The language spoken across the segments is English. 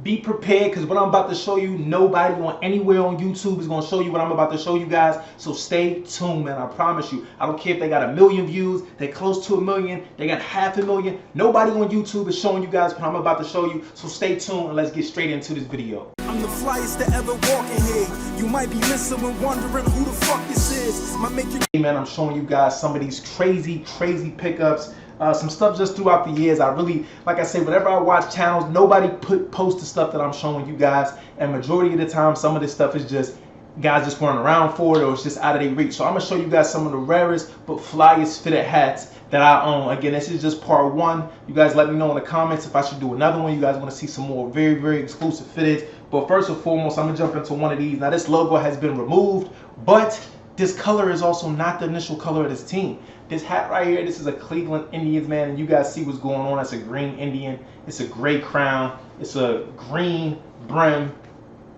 be prepared, because what I'm about to show you, nobody on anywhere on YouTube is going to show you what I'm about to show you guys. So stay tuned, man. I promise you. I don't care if they got 1 million views, they're close to 1 million, they got 500,000. Nobody on YouTube is showing you guys what I'm about to show you. So stay tuned and let's get straight into this video. I'm the flyest to ever walk in here. You might be listening, wondering who the fuck this is. Hey man, I'm showing you guys some of these crazy pickups. Some stuff just throughout the years. I really, like I say, whenever I watch channels, nobody posts the stuff that I'm showing you guys. And majority of the time, some of this stuff is just guys just weren't around for it, or it's just out of their reach. So I'm gonna show you guys some of the rarest but flyest fitted hats that I own. Again, this is just part one. You guys let me know in the comments if I should do another one. You guys want to see some more very exclusive fitteds. But first and foremost, I'm gonna jump into one of these. Now this logo has been removed, but this color is also not the initial color of this team. This hat right here, this is a Cleveland Indians, man, and you guys see what's going on. That's a green Indian. It's a gray crown. It's a green brim,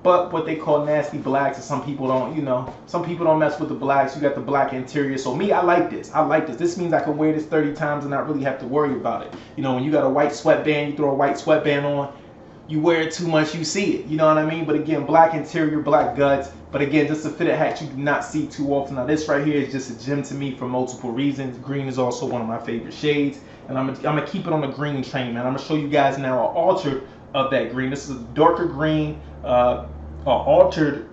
but what they call nasty blacks. And some people don't, you know, some people don't mess with the blacks. You got the black interior. So me, I like this. I like this. This means I can wear this 30 times and not really have to worry about it. You know, when you got a white sweatband, you throw a white sweatband on, you wear it too much, you see it. You know what I mean? But again, black interior, black guts. But again, just a fitted hat you do not see too often. Now this right here is just a gem to me for multiple reasons. Green is also one of my favorite shades. And I'm gonna keep it on the green train, man. I'm gonna show you guys now an altered of that green. This is a darker green, altered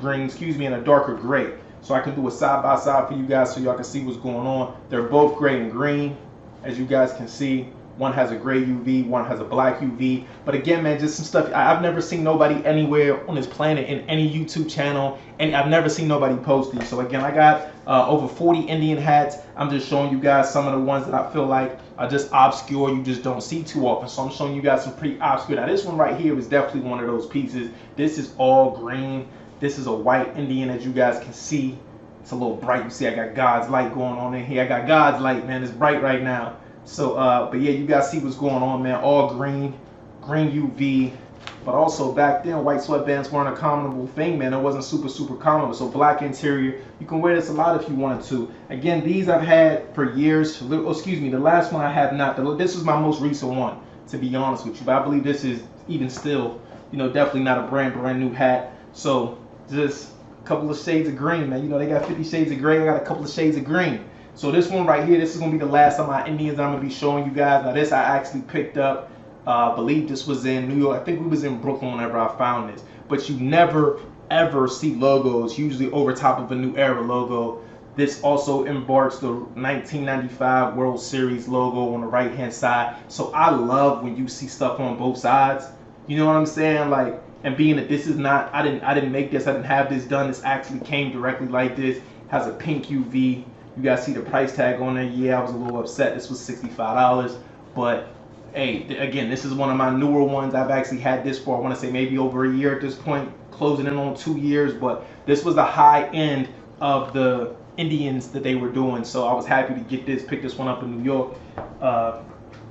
green, excuse me, and a darker gray. So I can do a side by side for you guys so y'all can see what's going on. They're both gray and green, as you guys can see. One has a gray UV, one has a black UV. But again, man, just some stuff. I've never seen nobody anywhere on this planet in any YouTube channel, and I've never seen nobody post these. So again, I got over 40 Indian hats. I'm just showing you guys some of the ones that I feel like are just obscure, you just don't see too often. So I'm showing you guys some pretty obscure. Now this one right here is definitely one of those pieces. This is all green. This is a white Indian, as you guys can see. It's a little bright. You see I got God's light going on in here. I got God's light, man. It's bright right now. So, but yeah, you guys see what's going on, man. All green UV. But also back then, white sweatbands weren't a common thing, man. It wasn't super common. So black interior, you can wear this a lot if you wanted to. Again, these I've had for years. Oh, excuse me, the last one I have not. This is my most recent one, to be honest with you. But I believe this is even still, you know, definitely not a brand new hat. So just a couple of shades of green, man. You know, they got 50 shades of gray. I got a couple of shades of green. So this one right here, this is gonna be the last of my Indians I'm gonna be showing you guys. Now this I actually picked up, I believe this was in New York. I think we was in Brooklyn whenever I found this. But you never ever see logos usually over top of a New Era logo. This also embarks the 1995 World Series logo on the right hand side. So I love when you see stuff on both sides. You know what I'm saying? Like, and being that this is not, I didn't make this, I didn't have this done. This actually came directly like this. Has a pink UV. You guys see the price tag on there. Yeah, I was a little upset. This was $65. But hey, again, this is one of my newer ones. I've actually had this for, I want to say, maybe over a year at this point, closing in on 2 years. But this was the high end of the Indians that they were doing. So I was happy to get this, pick this one up in New York.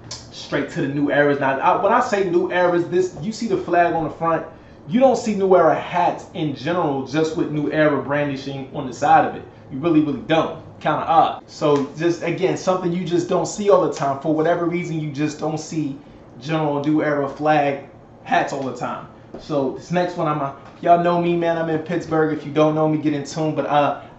Straight to the New Eras. Now, when I say New Eras, this, you see the flag on the front. You don't see New Era hats in general just with New Era brandishing on the side of it. You really don't. Kind of odd. So just again, something you just don't see all the time. For whatever reason, you just don't see general New Era flag hats all the time. So this next one, y'all know me, man. I'm in Pittsburgh. If you don't know me, get in tune. But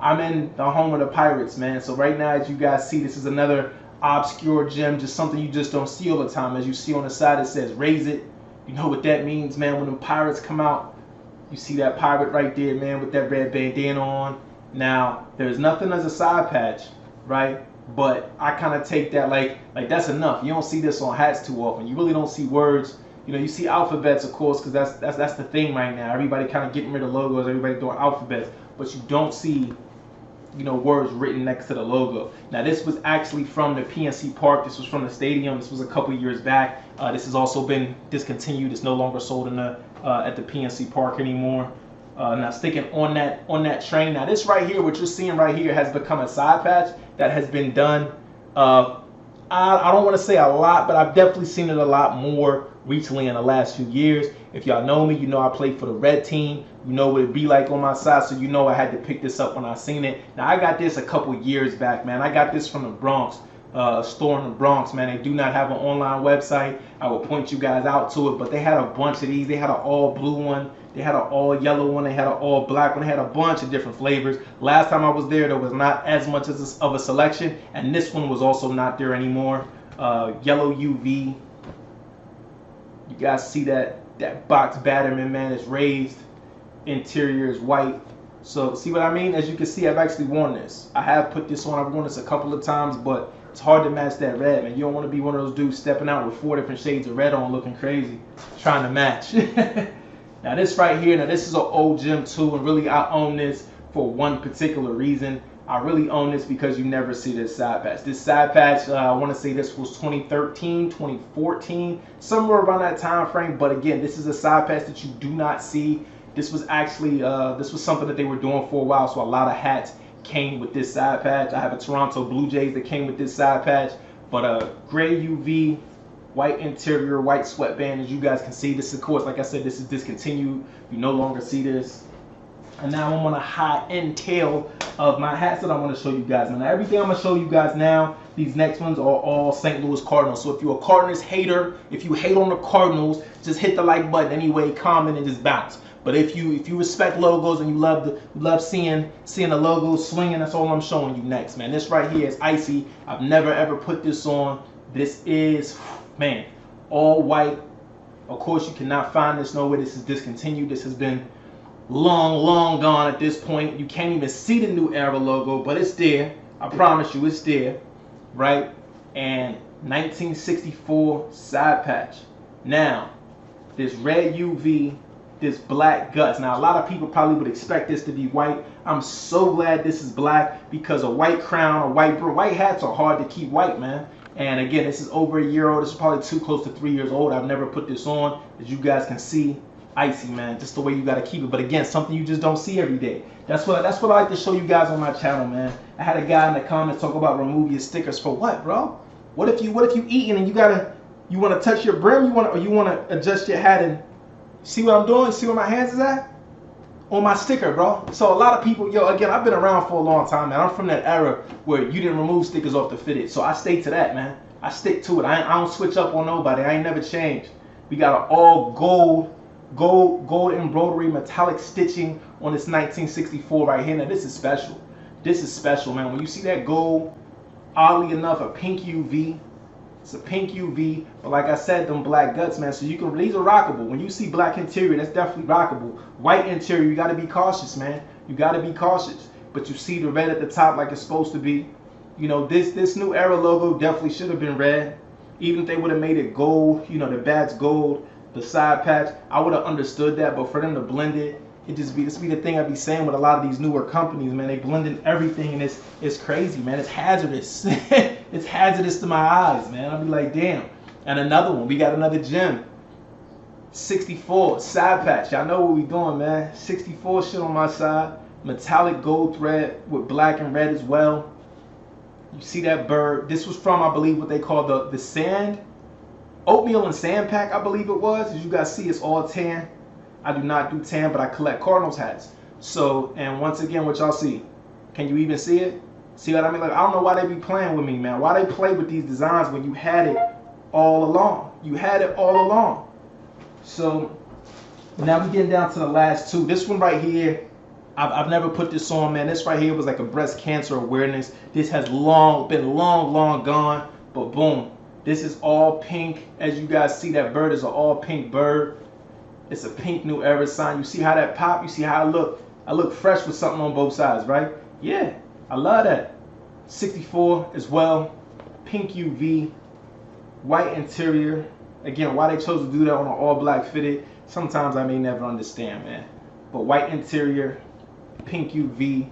I'm in the home of the Pirates, man. So right now, as you guys see, this is another obscure gem, just something you just don't see all the time. As you see on the side, it says "Raise It." You know what that means, man. When the Pirates come out, you see that pirate right there, man, with that red bandana on. Now, there's nothing as a side patch, right? But I kind of take that like that's enough. You don't see this on hats too often. You really don't see words. You know, you see alphabets, of course, because that's the thing right now. Everybody kind of getting rid of logos. Everybody doing alphabets, but you don't see, you know, words written next to the logo. Now, this was actually from the PNC Park. This was from the stadium. This was a couple years back. This has also been discontinued. It's no longer sold in the at the PNC Park anymore. Now sticking on that train. Now this right here, what you're seeing right here, has become a side patch that has been done. I don't want to say a lot, but I've definitely seen it a lot more recently in the last few years. If y'all know me, you know I played for the red team. You know what it'd be like on my side, so you know I had to pick this up when I seen it. Now I got this a couple years back, man. I got this from the Bronx. store in the Bronx, man. They do not have an online website. I will point you guys out to it, but they had a bunch of these. They had an all blue one, they had an all yellow one, they had an all black one, they had a bunch of different flavors. Last time I was there was not as much of a selection, and this one was also not there anymore. Yellow UV. You guys see that box batterman, man, is raised. Interior is white. So see what I mean? As you can see, I've actually worn this. I have put this on. I've worn this a couple of times, but it's hard to match that red, man. You don't want to be one of those dudes stepping out with 4 different shades of red on looking crazy, trying to match. Now this right here, now this is an old gym too, and really I own this for one particular reason. I really own this because you never see this side patch. This side patch, I want to say this was 2013, 2014, somewhere around that time frame. But again, this is a side patch that you do not see. This was actually, this was something that they were doing for a while, so a lot of hats came with this side patch. I have a Toronto Blue Jays that came with this side patch, but gray UV, white interior, white sweatband, as you guys can see. This, of course, like I said, this is discontinued. You no longer see this. And now I'm on a high-end tail of my hats that I want to show you guys. Now, everything I'm going to show you guys now, these next ones are all St. Louis Cardinals. So if you're a Cardinals hater, if you hate on the Cardinals, just hit the like button anyway, comment, and just bounce. But if you respect logos and you love seeing the logo swinging, that's all I'm showing you next, man. This right here is icy. I've never ever put this on. This is, man, all white. Of course, you cannot find this nowhere. This is discontinued. This has been long gone at this point. You can't even see the New Era logo, but it's there. I promise you, it's there, right? And 1964 side patch. Now, this red UV, this black guts. Now, a lot of people probably would expect this to be white. I'm so glad this is black, because a white crown, a white hats are hard to keep white, man. And again, this is over a year old. This is probably too close to 3 years old. I've never put this on. As you guys can see, icy, man. Just the way you got to keep it. But again, something you just don't see every day. That's what I like to show you guys on my channel, man. I had a guy in the comments talk about remove your stickers for what, bro? What if you eating and you want to touch your brim? You want to adjust your hat and see what I'm doing? See where my hands is at? On my sticker, bro. So a lot of people, again, I've been around for a long time, man. I'm from that era where you didn't remove stickers off the fitted. So I stay to that, man. I stick to it. I don't switch up on nobody. I ain't never changed. We got an all gold embroidery, metallic stitching on this 1964 right here. Now this is special. This is special, man. When you see that gold, oddly enough, a pink UV. It's a pink UV, but like I said, them black guts, man. So these are rockable. When you see black interior, that's definitely rockable. White interior, you got to be cautious, man. You got to be cautious. But you see the red at the top like it's supposed to be. You know, this New Era logo definitely should have been red. Even if they would have made it gold, you know, the bad's gold, the side patch, I would have understood that. But for them to blend it, this be the thing I be saying with a lot of these newer companies, man. They blend in everything, and it's crazy, man. It's hazardous. It's hazardous to my eyes, man. I'll be like, damn. And another one, we got another gem. 64 side patch. Y'all know what we doing, man. 64 shit on my side. Metallic gold thread with black and red as well. You see that bird? This was from, I believe, what they call the sand, oatmeal and sand pack, I believe it was. As you guys see, it's all tan. I do not do tan, but I collect Cardinals hats. So, and once again, what y'all see? Can you even see it? See what I mean? Like, I don't know why they be playing with me, man. Why they play with these designs when you had it all along? You had it all along. So, now we're getting down to the last two. This one right here, I've never put this on, man. This right here was like a breast cancer awareness. This has been long gone, but boom. This is all pink. As you guys see, that bird is an all pink bird. It's a pink New Era sign. You see how that pop? You see how I look? I look fresh with something on both sides, right? Yeah, I love that. 64 as well. Pink UV, white interior. Again, why they chose to do that on an all black fitted, sometimes I may never understand, man. But white interior, pink UV,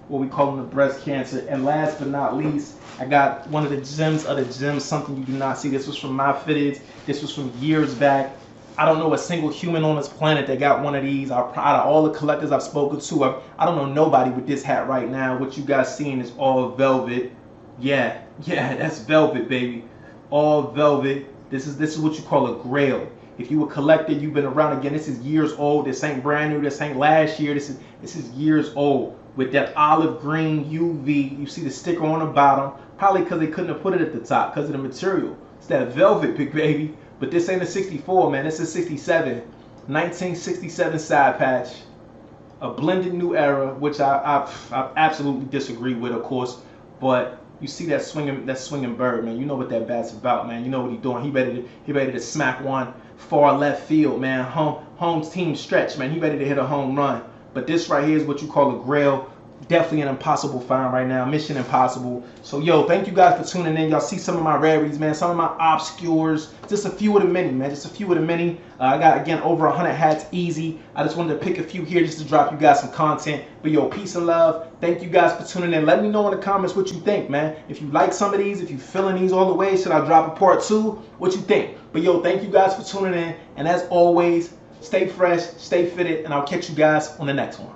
what we call them the breast cancer. And last but not least, I got one of the gems of the gems, something you do not see. This was from my fitteds. This was from years back. I don't know a single human on this planet that got one of these. Out of all the collectors I've spoken to, I don't know nobody with this hat right now. What you guys seeing is all velvet. Yeah, that's velvet, baby. All velvet. This is what you call a grail. If you a collector, you've been around. Again, this is years old. This ain't brand new. This ain't last year. This is years old. with that olive green UV. You see the sticker on the bottom, probably because they couldn't have put it at the top because of the material. It's that velvet, big baby. But this ain't a 64, man. This is 67. 1967 side patch. A blended new era, which I absolutely disagree with, of course. But you see that swinging bird, man. You know what that bat's about, man. You know what he's doing. He ready to smack one far left field, man. Home team stretch, man. He ready to hit a home run. But this right here is what you call a grail. Definitely an impossible find right now. Mission impossible. So, yo, thank you guys for tuning in. Y'all see some of my rarities, man. Some of my obscures. Just a few of the many, man. Just a few of the many. I got, again, over 100 hats easy. I just wanted to pick a few here just to drop you guys some content. But, yo, peace and love. Thank you guys for tuning in. Let me know in the comments what you think, man. If you like some of these, if you feeling these all the way, should I drop a part 2? What you think? But, yo, thank you guys for tuning in. And as always, stay fresh, stay fitted, and I'll catch you guys on the next one.